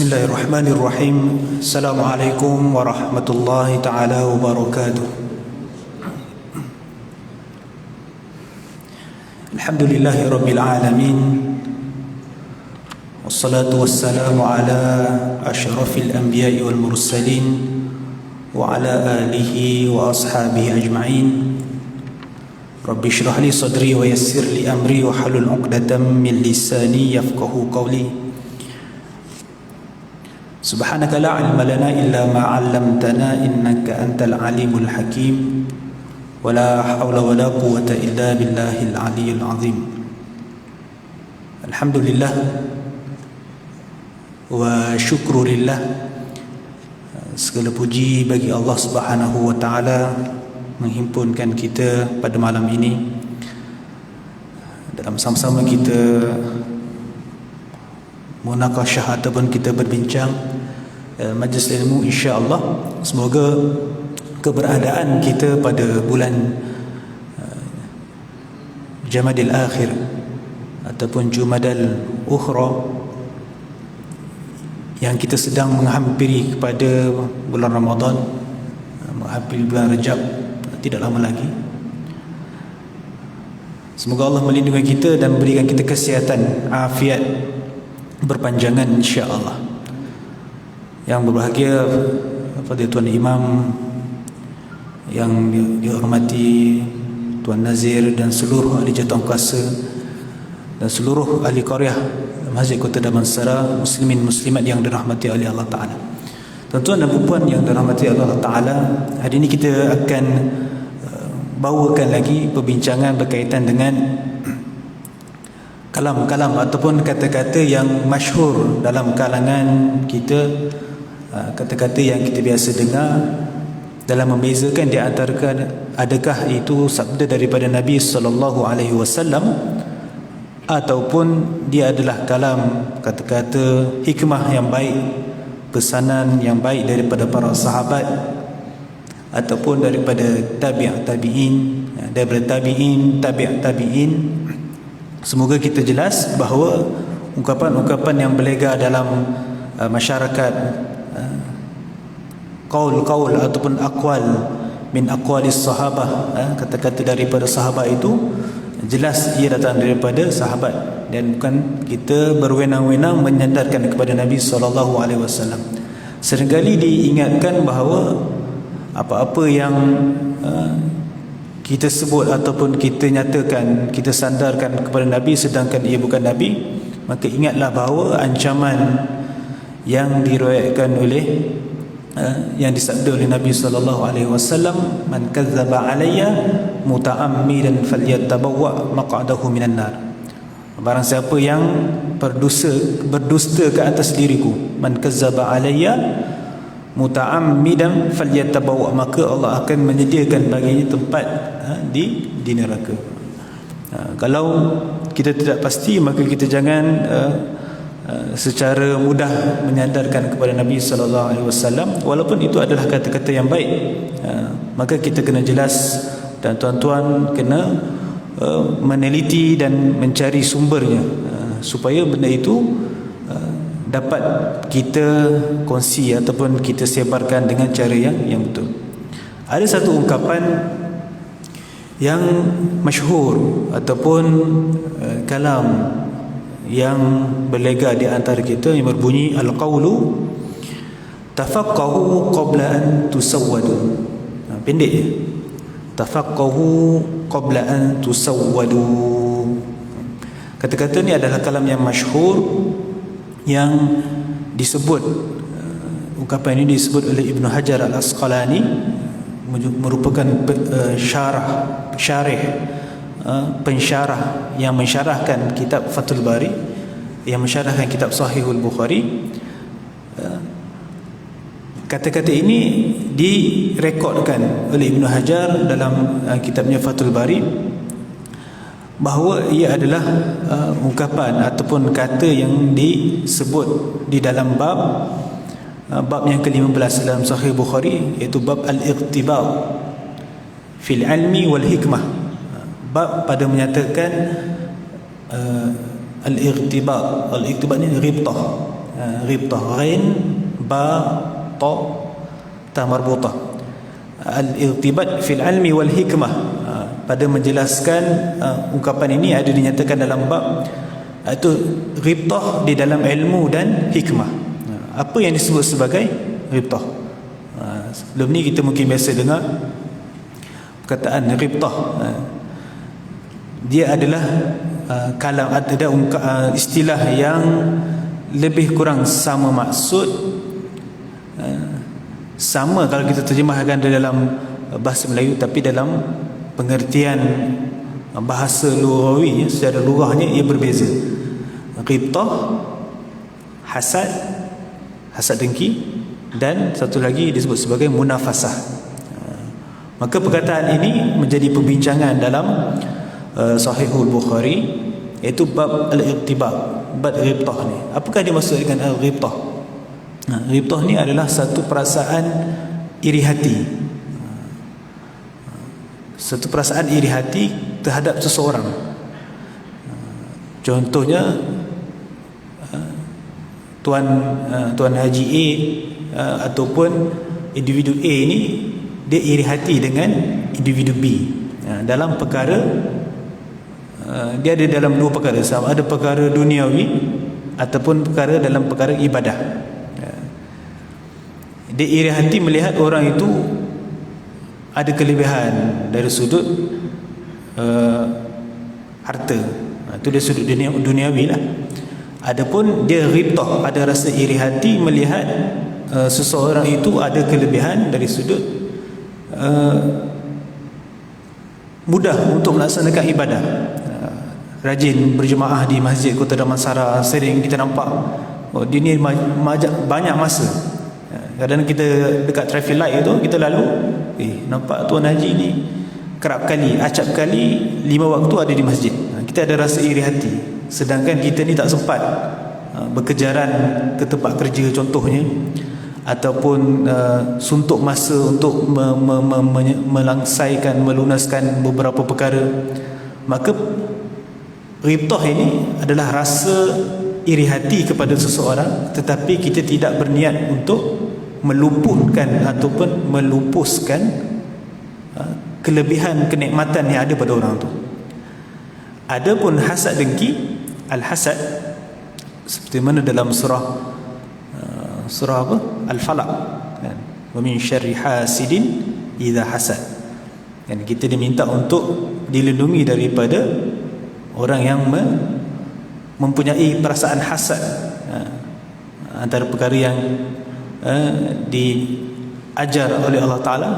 Bismillahirrahmanirrahim. Assalamualaikum warahmatullahi taala wabarakatuh. Alhamdulillahirabbil alamin. Wassalatu wassalamu ala asyrafil anbiya'i wal mursalin wa ala alihi wa ashabihi ajma'in. Rabbi shrah li sadri wa yassir li amri wa halul 'uqdatam min lisani yafqahu qawli. Subhanaka la ilma lana illa ma 'allamtana innaka antal alimul hakim. Wala hawla wala quwwata illa billahil aliyyil azim. Alhamdulillah wa syukru lillah. Segala puji bagi Allah Subhanahu wa taala menghimpunkan kita pada malam ini dalam sama-sama kita munakashah ataupun kita berbincang majlis ilmu, insya-Allah. Semoga keberadaan kita pada bulan Jamadil Akhir ataupun Jumadal Ukhra yang kita sedang menghampiri kepada bulan Ramadan, menghampiri bulan Rajab tidak lama lagi. Semoga Allah melindungi kita dan berikan kita kesihatan, afiat berpanjangan, insya-Allah. Yang berbahagia pada Tuan Imam yang dihormati Tuan Nazir dan seluruh ahli jawatankuasa dan seluruh ahli qaryah Masjid Kota Damansara, muslimin muslimat yang dirahmati oleh Allah Taala. Tuan-tuan dan puan yang dirahmati oleh Allah Taala, hari ini kita akan bawakan lagi perbincangan berkaitan dengan kalam-kalam ataupun kata-kata yang masyhur dalam kalangan kita, kata-kata yang kita biasa dengar, dalam membezakan di antara adakah itu sabda daripada Nabi sallallahu alaihi wasallam ataupun dia adalah kalam, kata-kata hikmah yang baik, pesanan yang baik daripada para sahabat ataupun daripada tabi'in, daripada tabi'in. Semoga kita jelas bahawa ungkapan-ungkapan yang berlega dalam masyarakat, qaul ataupun aqwal min aqwalis sahabah, kata-kata daripada sahabat itu jelas ia datang daripada sahabat dan bukan kita berwenang-wenang menyandarkan kepada Nabi SAW. Seringkali diingatkan bahawa apa-apa yang kita sebut ataupun kita nyatakan, kita sandarkan kepada Nabi sedangkan ia bukan Nabi, maka ingatlah bahawa ancaman yang diriwayatkan oleh yang disabda oleh Nabi sallallahu alaihi wasallam, man kadzdzaba alayya muta'ammidan falyatabawwa maq'adahu minan nar. Barang siapa yang berdusta ke atas diriku, man kadzdzaba alayya muta'ammidan falyatabawwa, maka Allah akan menyediakan baginya tempat di neraka. Kalau kita tidak pasti, maka kita jangan secara mudah menyandarkan kepada Nabi sallallahu alaihi wasallam, walaupun itu adalah kata-kata yang baik. Maka kita kena jelas dan tuan-tuan kena meneliti dan mencari sumbernya, supaya benda itu dapat kita kongsi ataupun kita sebarkan dengan cara yang betul. Ada satu ungkapan yang masyhur ataupun kalam yang berlega di antara kita yang berbunyi, al-qawlu tafaqqahu qabla an tusawwadu. Pendek je, tafaqqahu qabla an tusawwadu. Kata-kata ni adalah kalam yang masyhur yang disebut, ungkapan ini disebut oleh Ibnu Hajar Al-Asqalani, merupakan pensyarah yang mensyarahkan kitab Fathul Bari, yang mensyarahkan kitab Sahihul Bukhari. Kata-kata ini direkodkan oleh Ibnu Hajar dalam kitabnya Fathul Bari, bahawa ia adalah ungkapan ataupun kata yang disebut di dalam bab yang ke-15 dalam Sahih Bukhari, iaitu bab al-iqtibar fil ilmi wal hikmah. Bab pada menyatakan al-iqtibar. Al-iqtibar ni ribtah, Ghibtah, ghain ba ta ta marbutah. Al-irtibat fil ilmi wal hikmah, pada menjelaskan ungkapan ini ada dinyatakan dalam bab itu ghibtah di dalam ilmu dan hikmah. Apa yang disebut sebagai ghibtah? Sebelum ni kita mungkin biasa dengar perkataan ghibtah. Dia adalah kalam, ada istilah yang lebih kurang sama maksud, sama kalau kita terjemahkan dalam bahasa Melayu, tapi dalam pengertian bahasa lughawi, secara lughahnya ia berbeza. Ghibtah, hasad, hasad dengki, dan satu lagi disebut sebagai munafasah. Maka perkataan ini menjadi perbincangan dalam Sahihul Bukhari, iaitu bab al-irtibab, bab ghibtah ni. Apakah dimaksud dengan al-ghibtah? Ghibtah ni adalah satu perasaan iri hati, satu perasaan iri hati terhadap seseorang. Contohnya Tuan Haji A ataupun individu A ni dia iri hati dengan individu B dalam perkara, dia ada dalam dua perkara, sama ada perkara duniawi ataupun perkara dalam perkara ibadah. Dia iri hati melihat orang itu ada kelebihan dari sudut harta, itu dari sudut duniawi lah. Adapun dia ghibtah, ada rasa iri hati melihat seseorang itu ada kelebihan dari sudut mudah untuk melaksanakan ibadah, rajin berjemaah di masjid Kota Damansara. Sering kita nampak dia ni banyak masa. Kadang kita dekat traffic light tu, kita lalu nampak Tuan Haji ni kerap kali, acap kali 5 waktu ada di masjid. Kita ada rasa iri hati, sedangkan kita ni tak sempat berkejaran ke tempat kerja contohnya, ataupun suntuk masa untuk melangsaikan, melunaskan beberapa perkara. Maka ghibtah ini adalah rasa iri hati kepada seseorang, tetapi kita tidak berniat untuk meluputkan ataupun melupuskan kelebihan, kenikmatan yang ada pada orang tu. Adapun hasad dengki, al-hasad, seperti mana dalam surah apa? Al-Falaq, wa min syarri hasidin idza hasad. Dan kita diminta untuk dilindungi daripada orang yang mempunyai perasaan hasad. Antara perkara yang diajar oleh Allah Ta'ala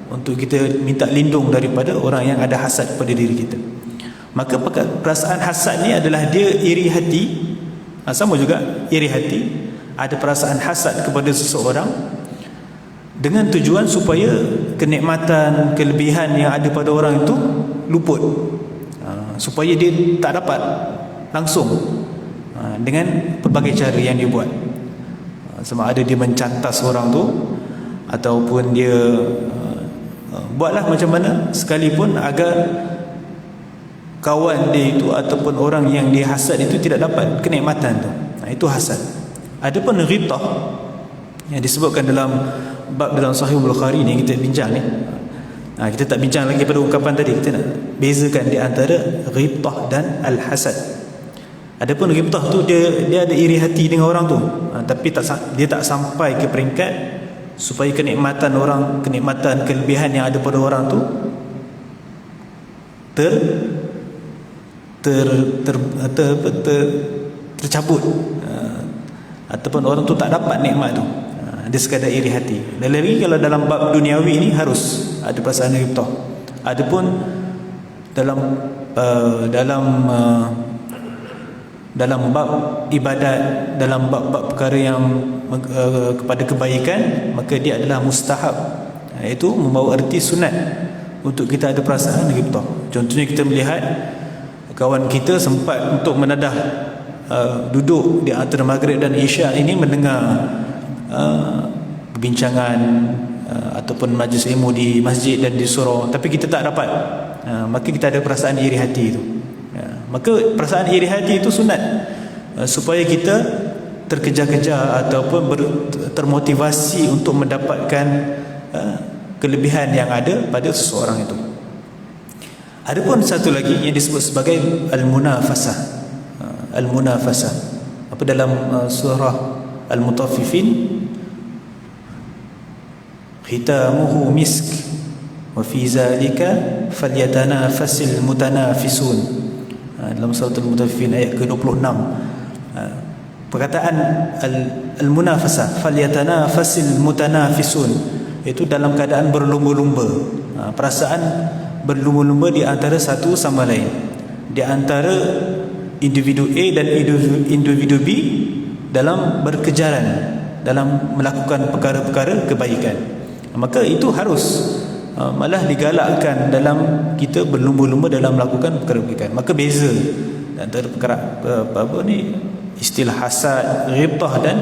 untuk kita minta lindung daripada orang yang ada hasad pada diri kita. Maka perasaan hasad ni adalah dia iri hati, sama juga iri hati, ada perasaan hasad kepada seseorang dengan tujuan supaya kenikmatan, kelebihan yang ada pada orang itu luput, supaya dia tak dapat langsung, dengan pelbagai cara yang dia buat. Sama ada dia mencantas orang tu, ataupun dia buatlah macam mana sekalipun agar kawan dia itu ataupun orang yang dia hasad itu tidak dapat kenikmatan tu. Itu hasad. Adapun ghibtah yang disebutkan dalam bab dalam Sahih Bukhari ni, kita bincang ni, kita tak bincang lagi pada ungkapan tadi, kita nak bezakan di antara ghibtah dan al-hasad. Adapun ghibtah tu dia ada iri hati dengan orang tu, tapi dia tak sampai ke peringkat supaya kenikmatan orang, kenikmatan, kelebihan yang ada pada orang tu tercabut, ataupun orang tu tak dapat nikmat tu. Dia sekadar iri hati. Dan lagi kalau dalam bab duniawi ni harus ada perasaan ghibtah. Adapun dalam bab ibadat, dalam bab-bab perkara yang kepada kebaikan, maka dia adalah mustahab, iaitu membawa erti sunat untuk kita ada perasaan ghibtah. Contohnya kita melihat kawan kita sempat untuk menadah duduk di antara maghrib dan isyak ini mendengar perbincangan ataupun majlis ilmu di masjid dan di surau, tapi kita tak dapat, maka kita ada perasaan iri hati itu. Maka perasaan iri hati itu sunat, supaya kita terkejar-kejar ataupun termotivasi untuk mendapatkan kelebihan yang ada pada seseorang itu. Adapun satu lagi yang disebut sebagai al-munafasah. Al-munafasah apa dalam surah Al-Mutaffifin, khitamuhu misk wa fi zalika falyatanafasil mutanafisun. Dalam surah Al-Mutaffifin ayat ke-26, perkataan al-munafasah falyatanafasil mutanafisun itu dalam keadaan berlumba-lumba. Perasaan berlumba-lumba di antara satu sama lain, di antara individu A dan individu B dalam berkejaran dalam melakukan perkara-perkara kebaikan. Maka itu harus malah digalakkan dalam kita berlumba-lumba dalam melakukan perkara kebaikan. Maka beza antara perkara apa ni, istilah hasad, ghibtah dan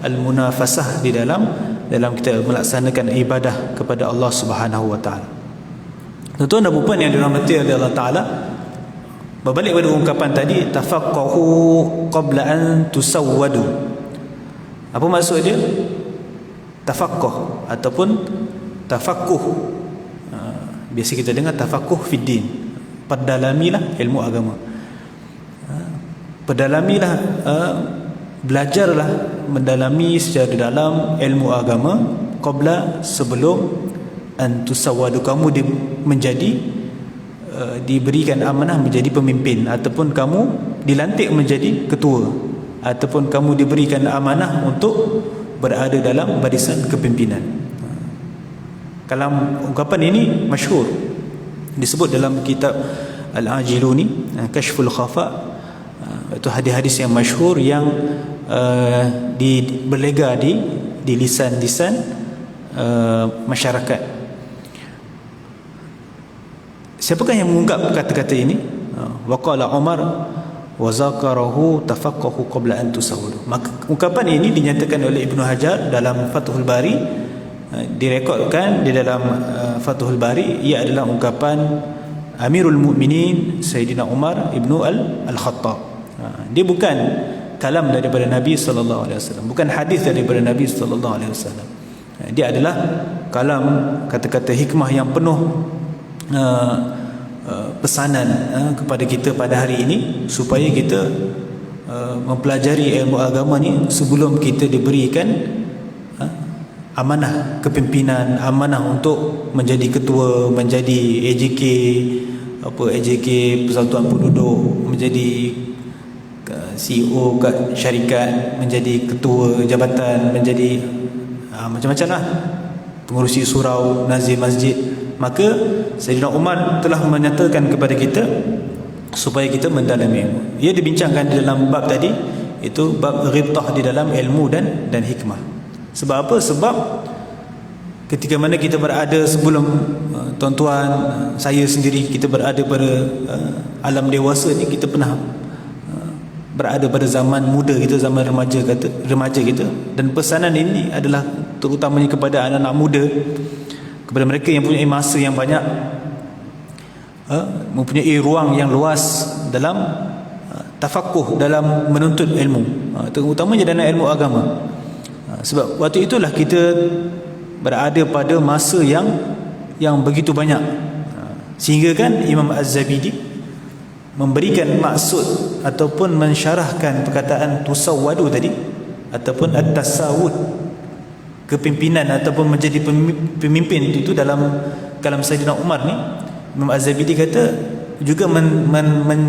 al-munafasah di dalam kita melaksanakan ibadah kepada Allah Subhanahu wa taala. Tuan-tuan dan puan yang dirahmati oleh Allah Taala, berbalik pada ungkapan tadi, tafaqqahu qabla an tusawwadu. Apa maksud dia? Tafaqqah ataupun tafaqquh. Biasa kita dengar tafaqquh fid din. Perdalamilah ilmu agama. Perdalamilah, belajarlah mendalami secara dalam ilmu agama qabla, sebelum an tusawwadu, kamu diberikan amanah menjadi pemimpin, ataupun kamu dilantik menjadi ketua, ataupun kamu diberikan amanah untuk berada dalam barisan kepimpinan. Kalam ungkapan ini masyhur, disebut dalam kitab Al-Ajiluni, Kashful Khafa. Itu hadis-hadis yang masyhur yang berlega di lisan-lisan masyarakat. Siapakah yang mengungkap kata-kata ini? Waqala Umar wa zakarahu tafaqqahu qabla an tusawwadu. Maka ungkapan ini dinyatakan oleh Ibnu Hajar dalam Fathul Bari, direkodkan di dalam Fathul Bari. Ia adalah ungkapan Amirul Mukminin Sayyidina Umar Ibnu Al-Khattab. Dia bukan kalam daripada Nabi sallallahu alaihi wasallam, bukan hadis daripada Nabi sallallahu alaihi wasallam. Dia adalah kalam, kata-kata hikmah yang penuh pesanan kepada kita pada hari ini, supaya kita mempelajari ilmu agama ni sebelum kita diberikan amanah kepimpinan, amanah untuk menjadi ketua, menjadi AJK Persatuan Penduduk, menjadi CEO kat syarikat, menjadi ketua jabatan, menjadi macam-macam lah, pengurusi surau, nazir masjid. Maka Sayyidina Umar telah menyatakan kepada kita supaya kita mendalami ilmu. Ia dibincangkan di dalam bab tadi, itu bab ghibtah di dalam ilmu dan hikmah. Sebab apa? Sebab ketika mana kita berada sebelum tuan-tuan, saya sendiri, kita berada pada alam dewasa ni, kita pernah berada pada zaman muda kita, zaman remaja kita, dan pesanan ini adalah terutamanya kepada anak-anak muda, kepada mereka yang mempunyai masa yang banyak, mempunyai ruang yang luas dalam tafaqquh, dalam menuntut ilmu, terutamanya dalam ilmu agama. Sebab waktu itulah kita berada pada masa yang begitu banyak, sehingga kan Imam Az-Zabidi memberikan maksud ataupun mensyarahkan perkataan tusawwadu tadi, ataupun at-tasawwud, kepimpinan ataupun menjadi pemimpin itu dalam kalam Sayyidina Umar ni. Imam Az-Zabidi kata juga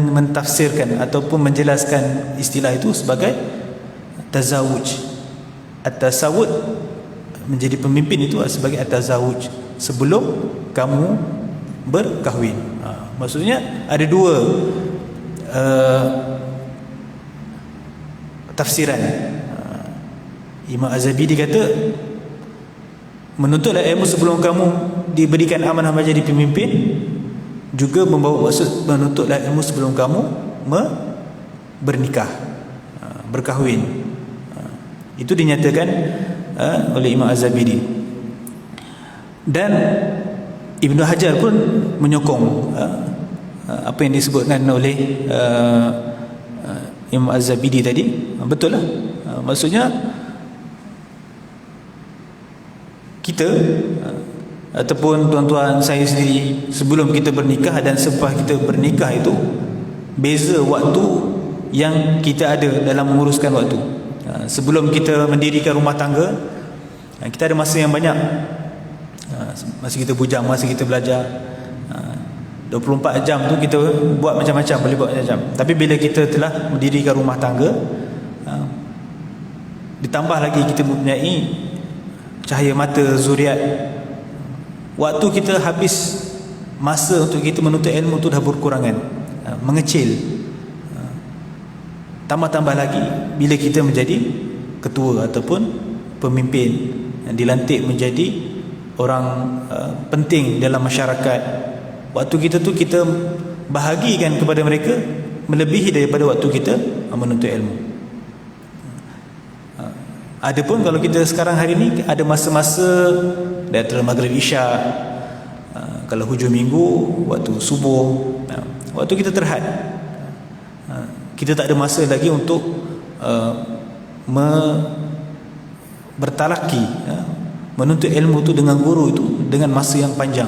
mentafsirkan ataupun menjelaskan istilah itu sebagai tazawuj. At-tasawwud, menjadi pemimpin itu sebagai at-tazawuj, sebelum kamu berkahwin. Maksudnya ada dua tafsiran. Imam Az-Zabidi kata menuntutlah ilmu sebelum kamu diberikan amanah menjadi pemimpin, juga membawa maksud menuntutlah ilmu sebelum kamu bernikah, berkahwin. Itu dinyatakan oleh Imam Az-Zabidi. Dan Ibnu Hajar pun menyokong apa yang disebutkan oleh Imam Az-Zabidi tadi. Betul lah, Maksudnya kita ataupun tuan-tuan saya sendiri, sebelum kita bernikah dan selepas kita bernikah itu beza waktu yang kita ada dalam menguruskan waktu. Sebelum kita mendirikan rumah tangga, kita ada masa yang banyak, masa kita bujang, masa kita belajar. 24 jam tu kita buat macam-macam, boleh buat macam-macam. Tapi bila kita telah mendirikan rumah tangga, ditambah lagi kita mempunyai cahaya mata zuriat, waktu kita habis, masa untuk kita menuntut ilmu tu dah berkurangan, mengecil. Tambah-tambah lagi bila kita menjadi ketua ataupun pemimpin, dilantik menjadi orang penting dalam masyarakat, waktu kita tu kita bahagikan kepada mereka melebihi daripada waktu kita menuntut ilmu. Adapun kalau kita sekarang hari ni ada masa-masa di antara maghrib isyak, kalau hujung minggu, waktu subuh, waktu kita terhad, kita tak ada masa lagi untuk bertalaki, menuntut ilmu tu dengan guru itu dengan masa yang panjang.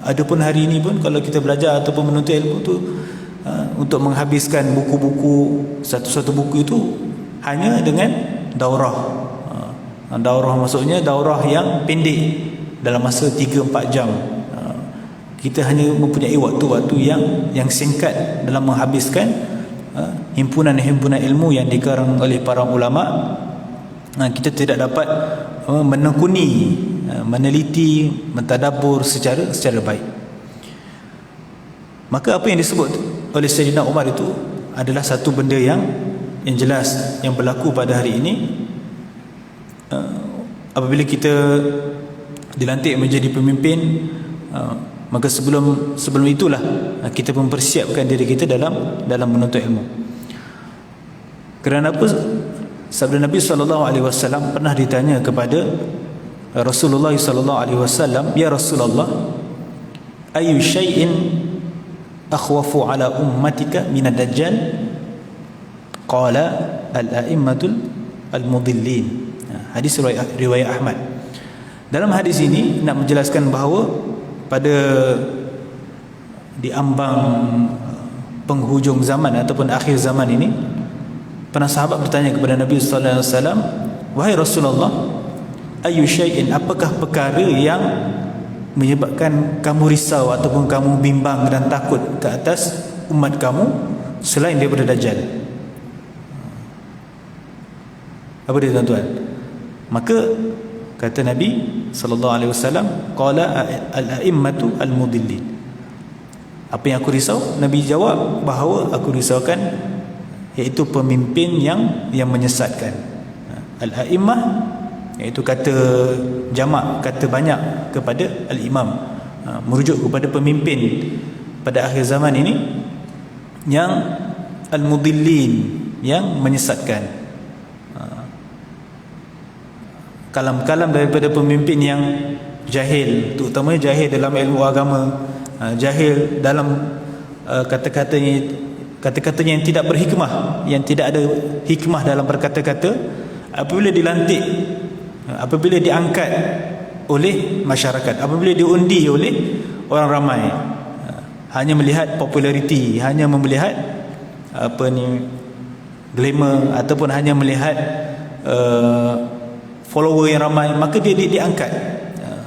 Adapun hari ini pun kalau kita belajar ataupun menuntut ilmu tu, untuk menghabiskan buku-buku, satu-satu buku itu hanya dengan daurah. Daurah maksudnya daurah yang pendek dalam masa 3-4 jam. Kita hanya mempunyai waktu-waktu yang singkat dalam menghabiskan himpunan-himpunan ilmu yang dikarang oleh para ulama. Kita tidak dapat menekuni, meneliti, mentadabbur secara baik. Maka apa yang disebut oleh Sayyidina Umar itu adalah satu benda yang jelas yang berlaku pada hari ini. Apabila kita dilantik menjadi pemimpin, maka sebelum itulah kita mempersiapkan diri kita dalam menuntut ilmu. Kerana apa? Sabda Nabi SAW pernah ditanya kepada Rasulullah SAW, "Ya Rasulullah, ayu syai'in akhwafu ala ummatika min ad-dajjal?" Qala al-a'immatul al-mudillin. Hadis riwayat Ahmad. Dalam hadis ini nak menjelaskan bahawa pada di ambang penghujung zaman ataupun akhir zaman ini, pernah sahabat bertanya kepada Nabi sallallahu alaihi wasallam, "Wahai Rasulullah, ayu syai'in, apakah perkara yang menyebabkan kamu risau ataupun kamu bimbang dan takut ke atas umat kamu selain daripada Dajjal?" Apa dia tuan-tuan? Maka kata Nabi sallallahu alaihi wasallam, qala al-a'immatu al-mudillin. Apa yang aku risau? Nabi jawab bahawa aku risaukan iaitu pemimpin yang menyesatkan. Al-a'immah iaitu kata jamak, kata banyak kepada al-imam, merujuk kepada pemimpin pada akhir zaman ini yang al-mudillin, yang menyesatkan. Kalam-kalam daripada pemimpin yang jahil, terutamanya jahil dalam ilmu agama, jahil dalam kata-katanya yang tidak berhikmah, yang tidak ada hikmah dalam berkata-kata. Apabila dilantik, apabila diangkat oleh masyarakat, apabila diundi oleh orang ramai, hanya melihat populariti, hanya melihat glamour, ataupun hanya melihat follower yang ramai, maka dia diangkat.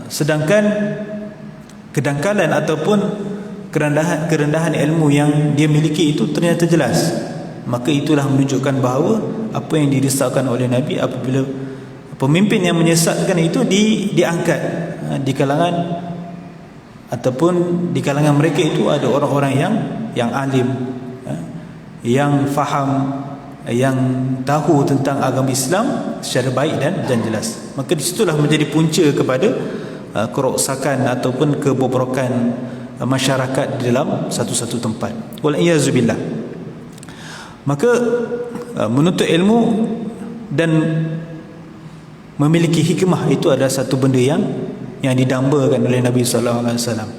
Sedangkan kedangkalan ataupun kerendahan ilmu yang dia miliki itu ternyata jelas. Maka itulah menunjukkan bahawa apa yang dirisaukan oleh Nabi, apabila pemimpin yang menyesatkan itu diangkat di kalangan, ataupun di kalangan mereka itu ada orang-orang yang alim, yang faham, yang tahu tentang agama Islam secara baik dan jelas. Maka disitulah menjadi punca kepada kerosakan ataupun kebobrokan masyarakat di dalam satu-satu tempat. Wal-iyazubillah. Maka menuntut ilmu dan memiliki hikmah itu adalah satu benda yang didambakan oleh Nabi sallallahu alaihi wasallam.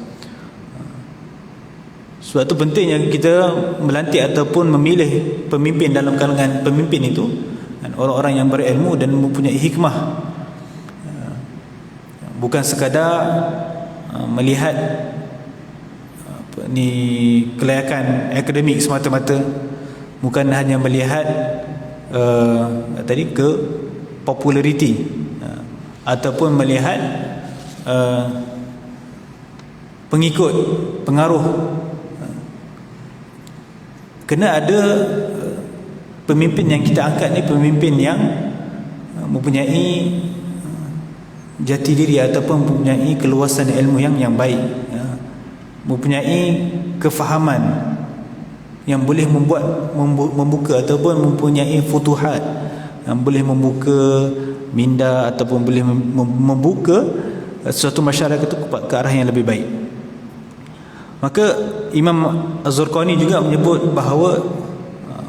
Sebab itu pentingnya kita melantik ataupun memilih pemimpin dalam kalangan pemimpin itu orang-orang yang berilmu dan mempunyai hikmah, bukan sekadar melihat kelayakan akademik semata-mata, bukan hanya melihat ke populariti, ataupun melihat pengikut, pengaruh. Kena ada pemimpin yang kita angkat ni pemimpin yang mempunyai jati diri ataupun mempunyai keluasan ilmu yang baik, mempunyai kefahaman yang boleh membuka ataupun mempunyai futuhat, yang boleh membuka minda ataupun boleh membuka suatu masyarakat itu ke arah yang lebih baik. Maka Imam Az-Zurqani juga menyebut bahawa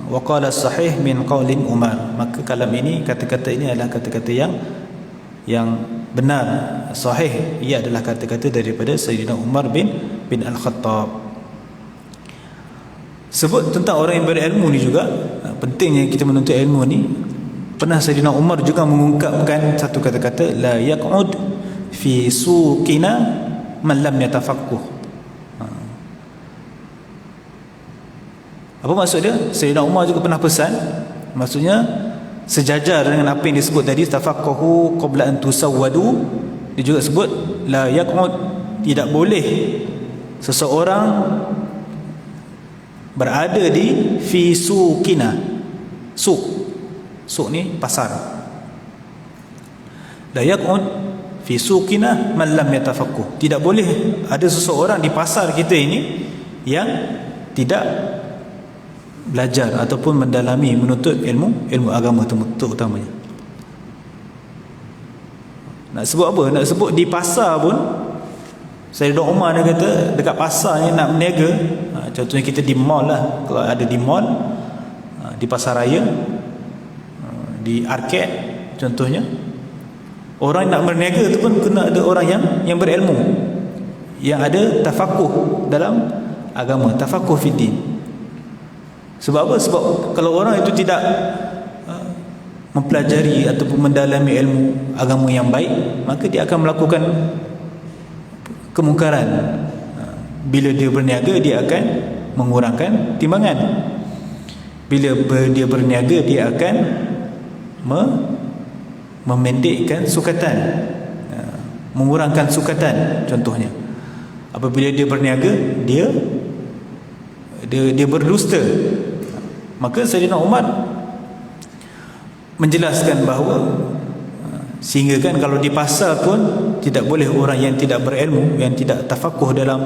waqala sahih min qaulin Umar. Maka kalam ini, kata-kata ini adalah kata-kata yang benar, sahih. Ia adalah kata-kata daripada Sayyidina Umar bin Al-Khattab. Sebut tentang orang yang berilmu ni juga, pentingnya kita menuntut ilmu ni. Pernah Sayyidina Umar juga mengungkapkan satu kata-kata, la yaq'ud fi suqina man lam yatafaqquh. Apa maksud dia? Sayyidina Umar juga pernah pesan, maksudnya sejajar dengan apa yang disebut tadi, tafaqqahu qabla an tusawwadu. Dia juga sebut la yaq'ud, tidak boleh seseorang berada di fi suqina. Suq ni pasar. La yaq'ud fi suqina man lam yatafaqquh. Tidak boleh ada seseorang di pasar kita ini yang tidak belajar ataupun mendalami, menuntut ilmu agama terutamanya. Nak sebut apa? Nak sebut di pasar pun, Sayyidina Umar dia kata dekat pasarnya nak berniaga, contohnya kita di mall lah, kalau ada di mall, di pasar raya, di arcade contohnya, orang nak berniaga tu pun kena ada orang yang berilmu, yang ada tafakuh dalam agama, tafakuh fiddin. Sebab apa? Sebab kalau orang itu tidak mempelajari ataupun mendalami ilmu agama yang baik, maka dia akan melakukan kemungkaran. Bila dia berniaga, dia akan mengurangkan timbangan. Bila dia berniaga, dia akan memendekkan sukatan, mengurangkan sukatan contohnya. Apabila dia berniaga, dia berdusta. Maka Sayyidina Umar menjelaskan bahawa sehingga kan kalau di pasar pun tidak boleh orang yang tidak berilmu, yang tidak tafakuh dalam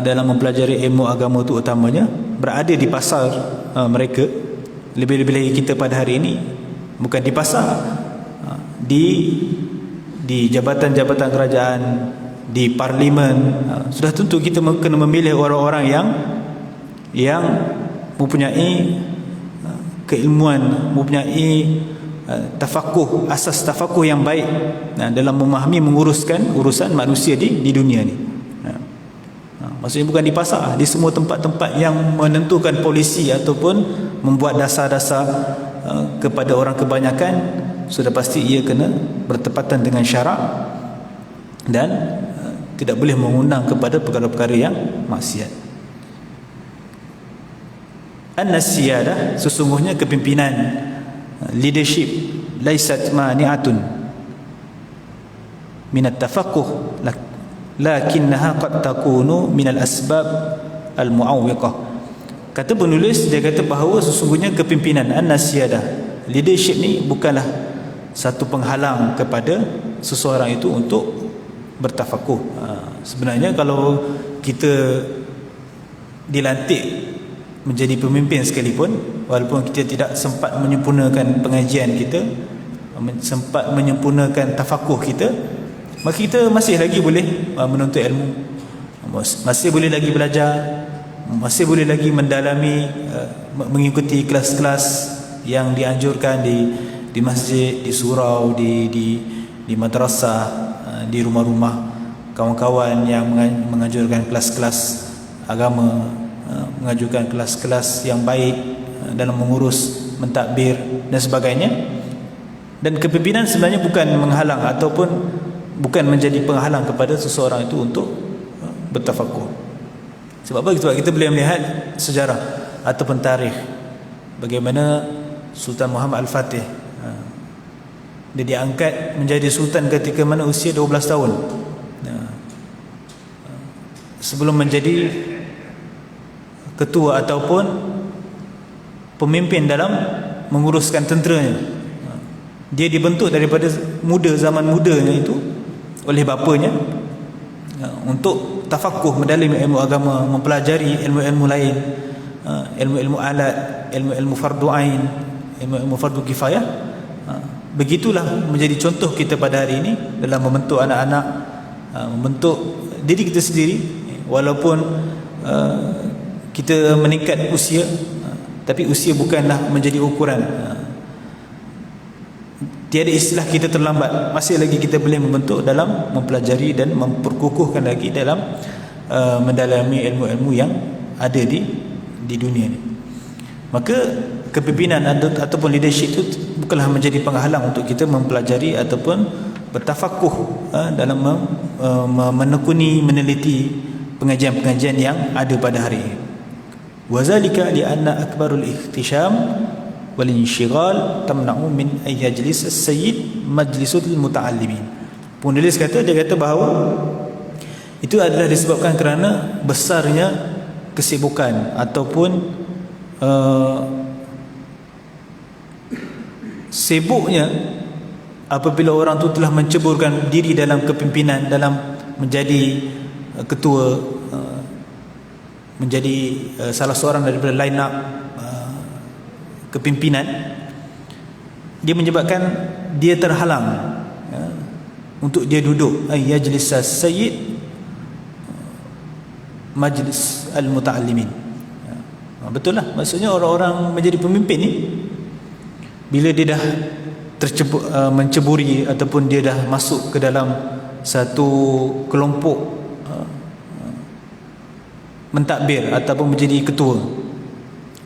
mempelajari ilmu agama itu utamanya, berada di pasar mereka. Lebih-lebih lagi kita pada hari ini bukan di pasar, di jabatan-jabatan kerajaan, di parlimen. Sudah tentu kita kena memilih orang-orang yang mempunyai keilmuan, mempunyai tafakuh, asas tafakuh yang baik dalam memahami, menguruskan urusan manusia di dunia ni. Maksudnya bukan di pasar, di semua tempat-tempat yang menentukan polisi ataupun membuat dasar-dasar kepada orang kebanyakan, sudah pasti ia kena bertepatan dengan syarak dan tidak boleh mengundang kepada perkara-perkara yang maksiat. An-nasiyadah, sesungguhnya kepimpinan, leadership, laisat mani'atun minat tafaqquh, lakinnaha qad takunu minal asbab al-mu'awwiqah. Kata penulis, dia kata bahawa sesungguhnya kepimpinan, an-nasiyadah, leadership ni bukanlah satu penghalang kepada seseorang itu untuk bertafakuh. Sebenarnya kalau kita dilantik menjadi pemimpin sekalipun, walaupun kita tidak sempat menyempurnakan pengajian kita, sempat menyempurnakan tafakuh kita, maka kita masih lagi boleh menuntut ilmu, masih boleh lagi belajar, masih boleh lagi mendalami, mengikuti kelas-kelas yang dianjurkan di masjid, di surau, di madrasah, di rumah-rumah kawan-kawan yang menganjurkan kelas-kelas agama, mengajukan kelas-kelas yang baik dalam mengurus mentadbir dan sebagainya. Dan kepimpinan sebenarnya bukan menghalang ataupun bukan menjadi penghalang kepada seseorang itu untuk bertafakuh. Sebab apa? Sebab kita boleh melihat sejarah ataupun tarikh bagaimana Sultan Muhammad Al-Fatih, dia diangkat menjadi sultan ketika mana usia 12 tahun, sebelum menjadi ketua ataupun pemimpin dalam menguruskan tenteranya. Dia dibentuk daripada zaman mudanya itu oleh bapanya untuk tafakuh, mendalami ilmu agama, mempelajari ilmu-ilmu lain, ilmu-ilmu alat, ilmu-ilmu fardu ain, ilmu-ilmu fardu kifayah. Begitulah menjadi contoh kita pada hari ini dalam membentuk anak-anak, membentuk diri kita sendiri. Walaupun kita meningkat usia, tapi usia bukanlah menjadi ukuran. Tiada istilah kita terlambat, masih lagi kita boleh membentuk dalam mempelajari dan memperkukuhkan lagi dalam mendalami ilmu-ilmu yang ada di dunia ini. Maka kepimpinan ataupun leadership itu bukanlah menjadi penghalang untuk kita mempelajari ataupun bertafakuh dalam menekuni, meneliti pengajian-pengajian yang ada pada hari ini. Wazalika li'anna akbarul ihtisham wal inshighal tamna'u min ay yajlis as-sayyid majlisul muta'allimin. Penulis kata, dia kata bahawa itu adalah disebabkan kerana besarnya kesibukan ataupun sibuknya apabila orang tu telah menceburkan diri dalam kepimpinan, dalam menjadi ketua, menjadi salah seorang daripada line up kepimpinan, dia menyebabkan dia terhalang untuk dia duduk yajlis as-sayyid majlis al-muta'allimin. Betul lah, maksudnya orang-orang menjadi pemimpin ni, bila dia dah menceburi ataupun dia dah masuk ke dalam satu kelompok mentadbir ataupun menjadi ketua,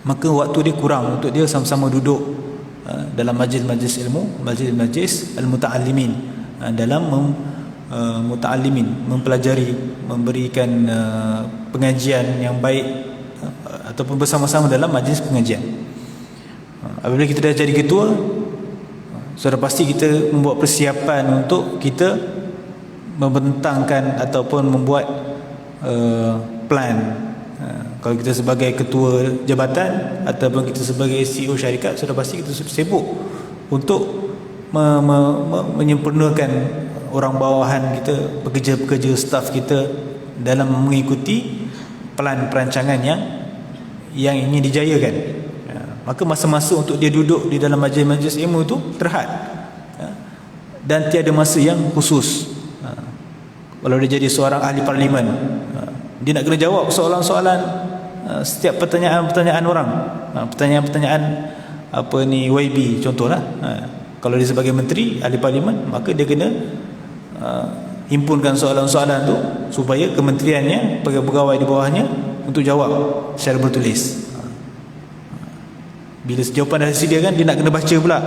maka waktu dia kurang untuk dia sama-sama duduk dalam majlis-majlis ilmu, majlis-majlis al-muta'allimin, dalam muta'allimin, mempelajari, memberikan pengajian yang baik ataupun bersama-sama dalam majlis pengajian. Apabila kita dah jadi ketua, sudah pasti kita membuat persiapan untuk kita membentangkan ataupun membuat plan. Kalau kita sebagai ketua jabatan ataupun kita sebagai CEO syarikat, sudah pasti kita sibuk untuk menyempurnakan orang bawahan kita, pekerja-pekerja staf kita dalam mengikuti plan perancangan yang ingin dijayakan. Maka masa-masa untuk dia duduk di dalam majlis-majlis ilmu itu terhad, dan tiada masa yang khusus. Kalau dia jadi seorang ahli parlimen, dia nak kena jawab soalan-soalan, setiap pertanyaan-pertanyaan orang, pertanyaan-pertanyaan YB contohlah. Kalau dia sebagai menteri, ahli parlimen, maka dia kena himpunkan soalan-soalan tu supaya kementeriannya, pegawai di bawahnya untuk jawab secara bertulis. Bila jawapan dah disediakan, dia nak kena baca pula,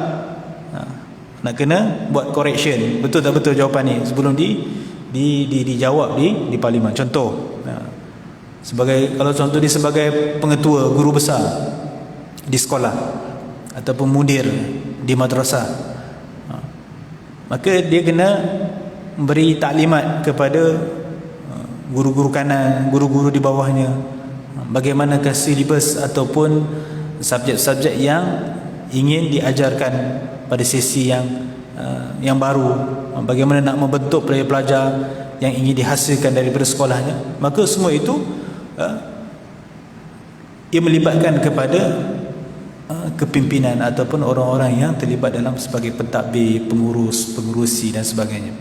nak kena buat correction, betul tak betul jawapan ni sebelum dijawab di parlimen. Contoh, kalau contoh dia sebagai pengetua, guru besar di sekolah ataupun mudir di madrasah, maka dia kena memberi taklimat kepada guru-guru kanan, guru-guru di bawahnya, bagaimanakah silibus ataupun subjek-subjek yang ingin diajarkan pada sesi yang baru, bagaimana nak membentuk pelajar-pelajar yang ingin dihasilkan daripada sekolahnya. Maka semua itu ia melibatkan kepada kepimpinan ataupun orang-orang yang terlibat dalam sebagai pentadbir, pengurus, pengurusi dan sebagainya.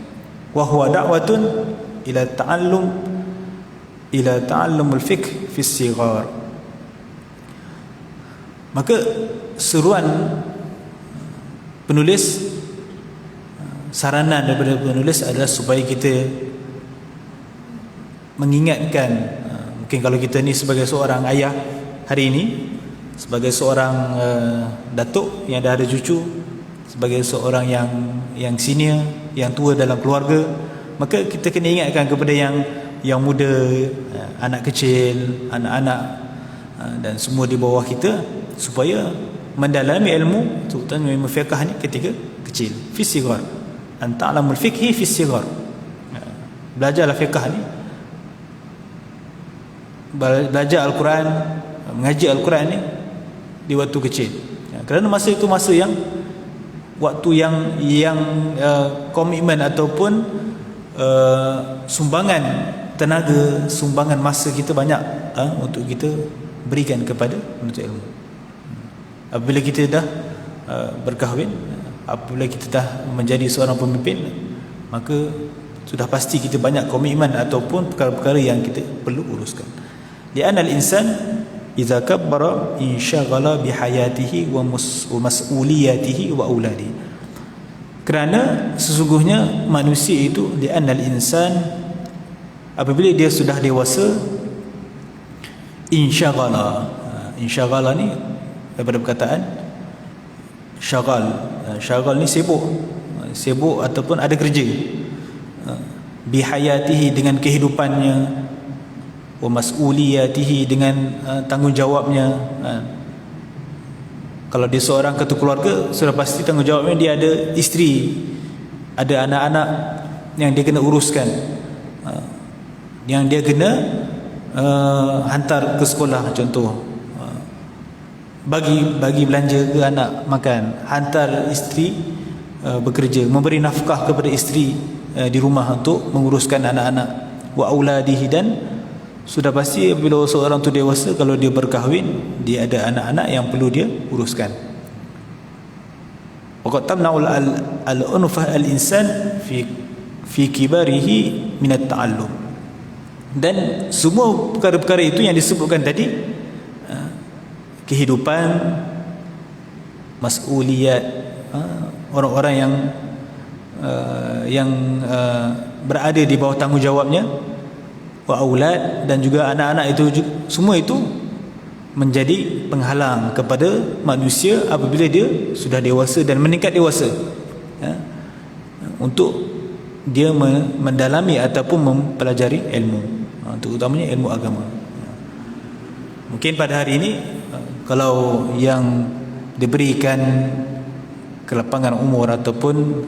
Wa huwa da'watun ila ta'allumul fiqh fi sighar. Maka seruan penulis, saranan daripada penulis adalah supaya kita mengingatkan, mungkin kalau kita ni sebagai seorang ayah hari ini, sebagai seorang datuk yang dah ada cucu, sebagai seorang yang senior, yang tua dalam keluarga, maka kita kena ingatkan kepada yang muda, anak kecil, anak-anak dan semua di bawah kita, supaya mendalami ilmu, terutama ilmu fiqh ni ketika kecil. Fi sighar, an ta'lamul fiqhi fi sighar. Belajarlah fiqh ni, belajar Al-Quran, mengaji Al-Quran ni di waktu kecil. Kerana masa itu masa waktu yang komitmen ataupun sumbangan tenaga, sumbangan masa kita banyak untuk kita berikan kepada menuntut ilmu. Apabila kita dah berkahwin, apabila kita dah menjadi seorang pemimpin, maka sudah pasti kita banyak komitmen ataupun perkara-perkara yang kita perlu uruskan. Li'anna al-insan idza kabbara insyaghala bihayatihi wa mas'uliyatihi wa auladihi. Kerana sesungguhnya manusia itu, li'anna al-insan, apabila dia sudah dewasa, insyaghala ni daripada perkataan syagal ni sibuk ataupun ada kerja, bihayatihi dengan kehidupannya, wa mas'uliyatihi dengan tanggungjawabnya. Kalau dia seorang ketua keluarga, sudah pasti tanggungjawabnya dia ada isteri, ada anak-anak yang dia kena uruskan, yang dia kena hantar ke sekolah, contoh bagi belanja ke anak makan, hantar isteri bekerja, memberi nafkah kepada isteri di rumah untuk menguruskan anak-anak, wa auladihi, dan sudah pasti bila seorang tu dewasa, kalau dia berkahwin, dia ada anak-anak yang perlu dia uruskan. Waqad tamna'ul al-unfah al-insan fi kibarihi min at-ta'allum. Dan semua perkara-perkara itu yang disebutkan tadi, kehidupan, mas'uliyat, orang-orang yang berada di bawah tanggungjawabnya, wa aulad, dan juga anak-anak itu, semua itu menjadi penghalang kepada manusia apabila dia sudah dewasa dan meningkat dewasa, untuk dia mendalami ataupun mempelajari ilmu, terutamanya ilmu agama. Mungkin pada hari ini, kalau yang diberikan kelapangan umur ataupun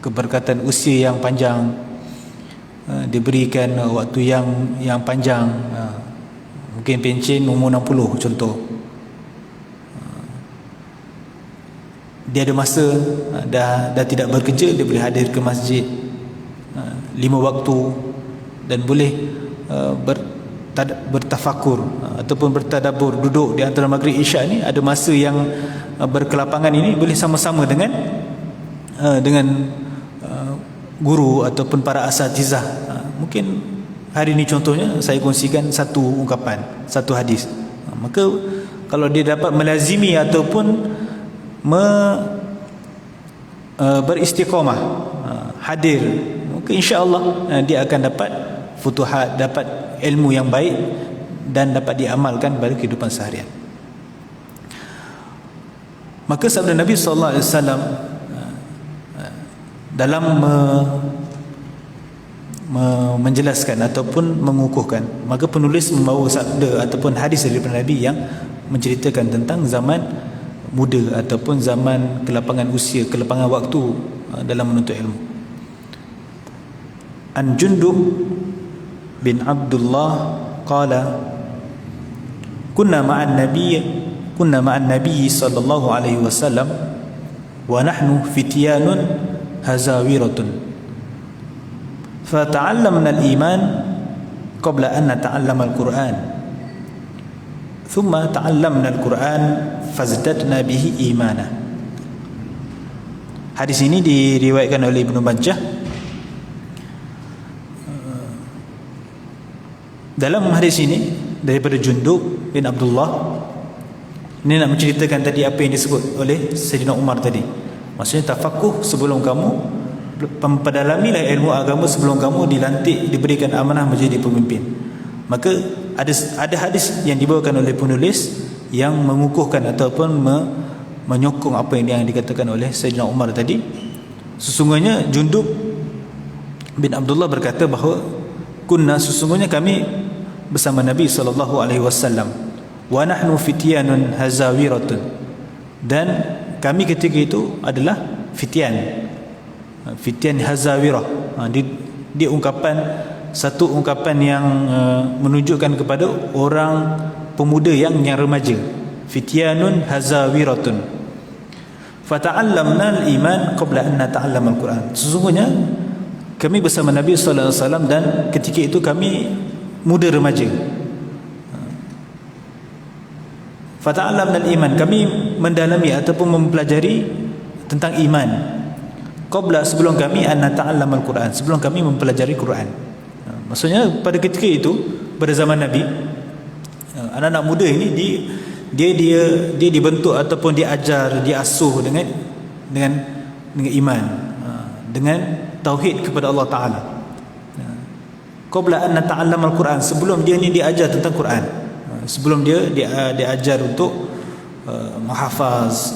keberkatan usia yang panjang, diberikan waktu yang panjang, mungkin pencen umur 60 contoh, dia ada masa, dah tidak bekerja, dia boleh hadir ke masjid 5 waktu dan boleh bertafakur ataupun bertadabbur, duduk di antara maghrib isyak ni, ada masa yang berkelapangan ini, boleh sama-sama dengan guru ataupun para asatizah. Mungkin hari ini contohnya saya kongsikan satu ungkapan, satu hadis. Maka kalau dia dapat melazimi ataupun beristiqamah, hadir, maka insya-Allah dia akan dapat futuhat, dapat ilmu yang baik dan dapat diamalkan pada kehidupan seharian. Maka sabda Nabi sallallahu alaihi wasallam dalam menjelaskan ataupun mengukuhkan, maka penulis membawa sabda ataupun hadis daripada Nabi yang menceritakan tentang zaman muda ataupun zaman kelapangan usia, kelapangan waktu dalam menuntut ilmu. An Jundub bin Abdullah qala kunna ma'an nabiy sallallahu alaihi wasallam wa nahnu fityanun hazawiratun fata'allamna al-iman qabla an nata'allama al-Qur'an thumma ta'allamna al-Qur'an fazdadna bihi imana. Hadis ini diriwayatkan oleh Ibnu Majah. Dalam hadis ini daripada Jundub bin Abdullah, ini nak menceritakan tadi apa yang disebut oleh Sayyidina Umar tadi. Maksudnya tafakuh sebelum kamu, memperdalamilah ilmu agama sebelum kamu dilantik, diberikan amanah menjadi pemimpin. Maka ada hadis yang dibawakan oleh penulis yang mengukuhkan ataupun menyokong apa yang dikatakan oleh Sayyidina Umar tadi. Sesungguhnya Jundub bin Abdullah berkata bahawa sesungguhnya kami bersama Nabi SAW, wa nahnu fityanun hazawiratun, dan kami ketika itu adalah fityan hazawirah. Dia satu ungkapan yang menunjukkan kepada orang pemuda yang remaja. Fityanun hazawiratun fata'allamna al-iman qabla an nata'allama al-Quran. Sesungguhnya kami bersama Nabi SAW dan ketika itu kami muda remaja. Fata'allamna al-iman, kami mendalami ataupun mempelajari tentang iman sebelum kami an nata'allama al-Quran, sebelum kami mempelajari Quran. Maksudnya pada ketika itu, pada zaman Nabi, anak-anak muda ini dia dibentuk ataupun diajar, diasuh dengan iman, dengan tauhid kepada Allah Taala. Qabla an nata'allam al-Quran, sebelum dia ni diajar tentang Quran, sebelum dia diajar untuk menghafaz,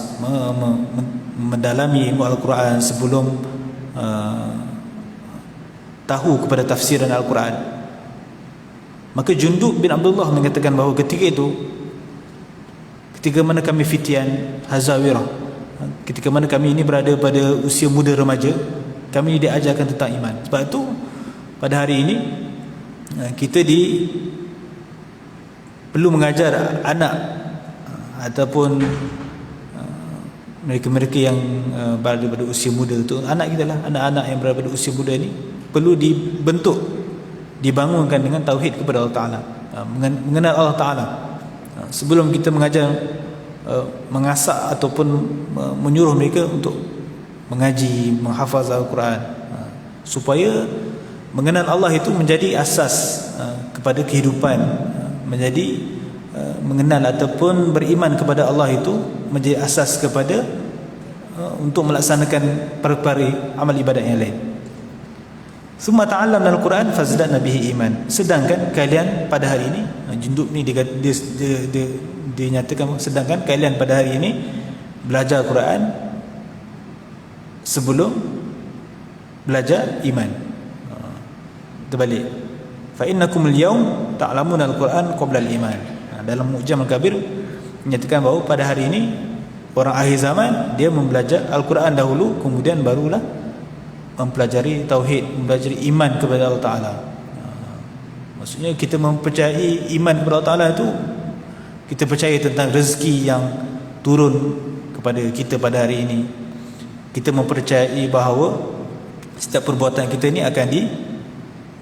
mendalami ilmu Al-Quran, sebelum tahu kepada tafsiran Al-Quran. Maka Jundub bin Abdullah mengatakan bahawa ketika mana kami fityan hazawirah, ketika mana kami ini berada pada usia muda remaja, kami diajarkan tentang iman. Sebab itu pada hari ini kita perlu mengajar anak ataupun mereka-mereka yang berada pada usia muda itu, anak kita lah, anak-anak yang berada pada usia muda ni perlu dibentuk, dibangunkan dengan tauhid kepada Allah Ta'ala, mengenal Allah Ta'ala. Sebelum kita mengajar, mengasak ataupun menyuruh mereka untuk mengaji, menghafaz Al-Quran, supaya mengenal Allah itu menjadi asas kepada kehidupan, menjadi mengenal ataupun beriman kepada Allah itu menjadi asas kepada untuk melaksanakan perkara amal ibadat yang lain. Summa ta'allamna al-Quran fazdadna bihi iman. Sedangkan kalian pada hari ini, Jundub ni dia nyatakan, sedangkan kalian pada hari ini belajar Quran sebelum belajar iman. Terbalik. Fa innakum al-yawm ta'lamuna al-Quran qabla al-iman. Dalam Mu'jam Al-Kabir menyatakan bahawa pada hari ini orang akhir zaman dia membelajar Al-Quran dahulu, kemudian barulah mempelajari tauhid, mempelajari iman kepada Allah Ta'ala. Maksudnya kita mempercayai iman kepada Allah Ta'ala itu, kita percaya tentang rezeki yang turun kepada kita pada hari ini. Kita mempercayai bahawa setiap perbuatan kita ini akan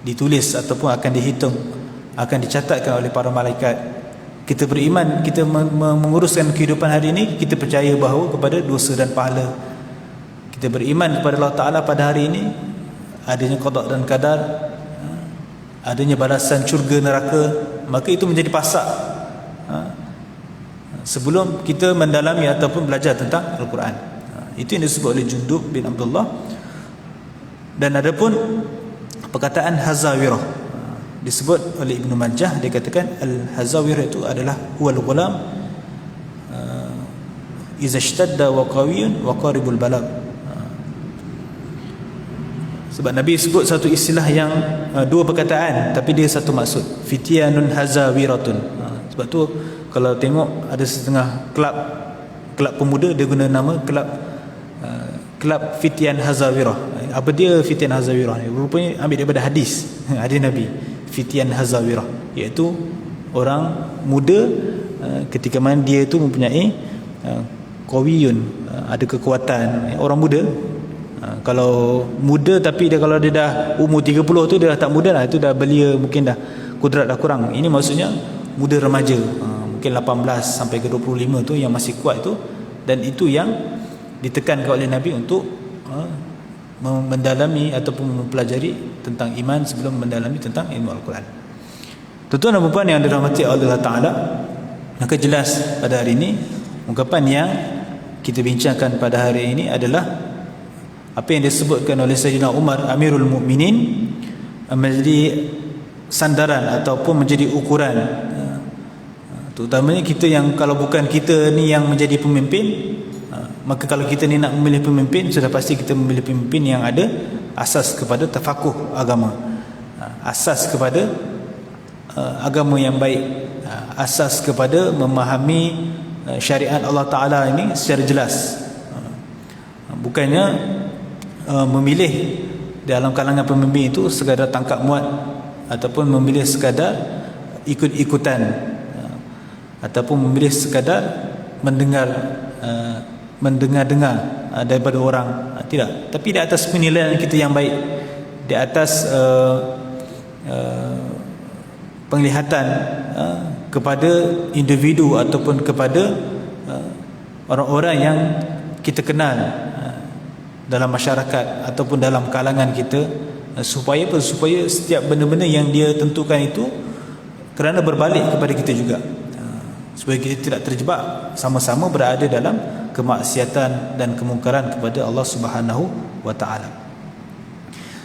ditulis ataupun akan dihitung, akan dicatatkan oleh para malaikat. Kita beriman, kita menguruskan kehidupan hari ini, kita percaya bahawa kepada dosa dan pahala. Kita beriman kepada Allah Ta'ala pada hari ini, adanya qada dan qadar, adanya balasan syurga neraka, maka itu menjadi pasak sebelum kita mendalami ataupun belajar tentang Al-Quran. Itu yang disebut oleh Jundub bin Abdullah. Dan adapun perkataan hazawirah, disebut oleh Ibnu Majah, dia katakan al-hazawirah itu adalah huwal ghulam iza ishtadda wa qawiyun wa qaribul balagh. Sebab Nabi sebut satu istilah yang dua perkataan tapi dia satu maksud, fityanun hazawiratun. Sebab tu kalau tengok ada setengah kelab pemuda dia guna nama kelab fityan hazawirah. Apa dia fityan hazawirah ni? Rupanya ambil daripada hadis Nabi, fityan hazawirah, iaitu orang muda ketika mana dia itu mempunyai qawiyun, ada kekuatan. Orang muda, kalau muda tapi kalau dia dah umur 30 tu dia dah tak muda lah, itu dah belia, mungkin dah kudrat dah kurang. Ini maksudnya muda remaja, mungkin 18 sampai ke 25 tu yang masih kuat itu, dan itu yang ditekankan oleh Nabi untuk mendalami ataupun mempelajari tentang iman sebelum mendalami tentang ilmu Al-Quran. Tuan-tuan dan puan yang dirahmati Allah Ta'ala, maka jelas pada hari ini ungkapan yang kita bincangkan pada hari ini adalah apa yang disebutkan oleh Sayyidina Umar Amirul Mukminin menjadi sandaran ataupun menjadi ukuran, terutamanya kita yang, kalau bukan kita ni yang menjadi pemimpin, Maka kalau kita ni nak memilih pemimpin, sudah pasti kita memilih pemimpin yang ada asas kepada tafakuh agama, asas kepada agama yang baik, asas kepada memahami syariat Allah Ta'ala ini secara jelas. Bukannya memilih dalam kalangan pemimpin itu sekadar tangkap muat, ataupun memilih sekadar ikut-ikutan, ataupun memilih sekadar mendengar daripada orang. Tidak, tapi di atas penilaian kita yang baik, di atas penglihatan kepada individu ataupun kepada orang-orang yang kita kenal dalam masyarakat ataupun dalam kalangan kita, supaya setiap benda-benda yang dia tentukan itu kerana berbalik kepada kita juga, supaya kita tidak terjebak sama-sama berada dalam kemaksiatan dan kemungkaran kepada Allah Subhanahu wa taala.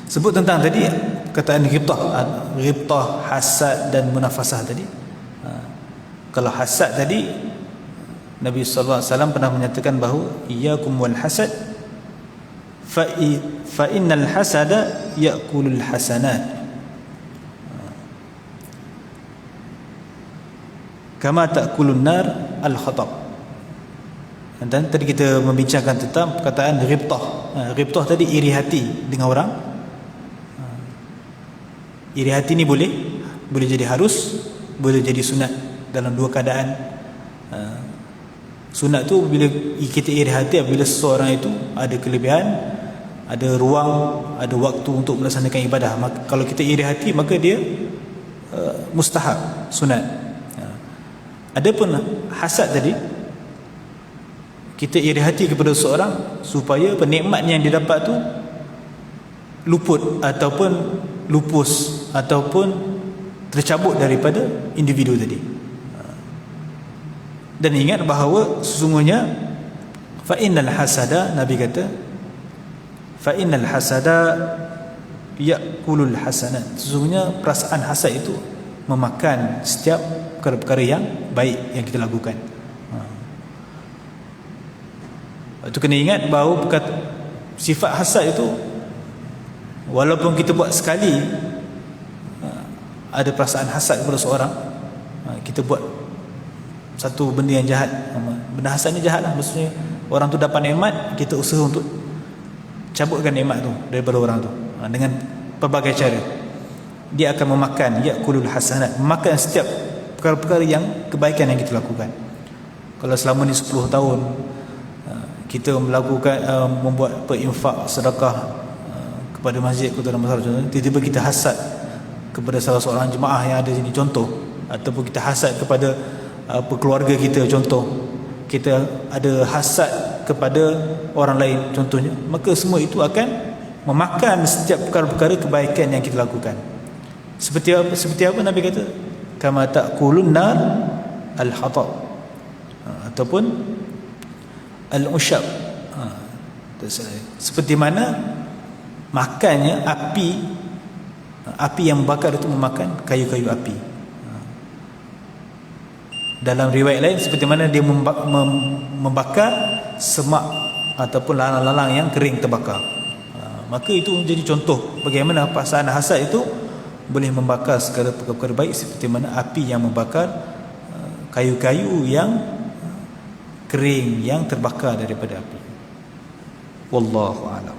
Sebut tentang tadi kataan ghibtah, hasad dan munafasah tadi. Kalau hasad tadi, Nabi sallallahu alaihi wasallam pernah menyatakan bahawa iyyakum wal hasad fa innal hasada ya'kulul hasanat kama ta'kulun nar al khatab. Dan tadi kita membincangkan tentang perkataan ghibtah. Ghibtah tadi iri hati dengan orang. Iri hati ni boleh jadi harus, boleh jadi sunat dalam dua keadaan. Sunat tu bila kita iri hati apabila seseorang itu ada kelebihan, ada ruang, ada waktu untuk melaksanakan ibadah. Maka, kalau kita iri hati, maka dia mustahab, sunat. Adapun hasad tadi, kita iri hati kepada seseorang supaya penikmat yang dia dapat tu luput ataupun lupus ataupun tercabut daripada individu tadi. Dan ingat bahawa sesungguhnya fa innal hasada, Nabi kata fa innal hasada ya'kulul hasanat, sesungguhnya perasaan hasad itu memakan setiap perkara-perkara yang baik yang kita lakukan. Itu kena ingat bahawa sifat hasad itu, walaupun kita buat sekali, ada perasaan hasad kepada seorang, kita buat satu benda yang jahat, benda hasad ni jahat lah, maksudnya orang tu dapat nikmat, kita usaha untuk cabutkan nikmat tu daripada orang tu dengan pelbagai cara. Dia akan memakan ya'kulul hasanat, memakan setiap perkara-perkara yang kebaikan yang kita lakukan. Kalau selama ni 10 tahun kita melakukan membuat infak sedekah kepada masjid Kota Damansara contohnya, tiba-tiba kita hasad kepada salah seorang jemaah yang ada sini contoh, ataupun kita hasad kepada keluarga kita contoh, kita ada hasad kepada orang lain contohnya, maka semua itu akan memakan setiap perkara-perkara kebaikan yang kita lakukan. Seperti apa Nabi kata? Kama ta'kulun nar al-hatab, ataupun al-ushab, seperti mana makannya api yang membakar itu memakan kayu-kayu api. Dalam riwayat lain, seperti mana dia membakar semak ataupun lalang-lalang yang kering terbakar. Maka itu menjadi contoh bagaimana perasaan hasad itu boleh membakar segala perkara baik, seperti mana api yang membakar kayu-kayu yang kering yang terbakar daripada api. Wallahu a'lam.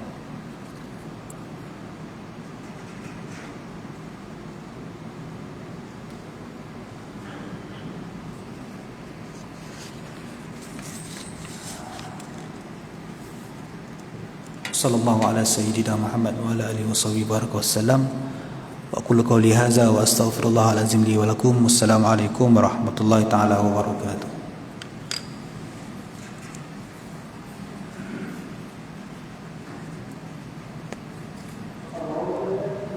Sallallahu ala sayyidina Muhammad wa ala alihi washabihi baraka wasallam. Wa aqulu qawli hadza wa astaghfirullah al-azim li wa lakum. Wassalamu alaikum warahmatullahi taala wabarakatuh.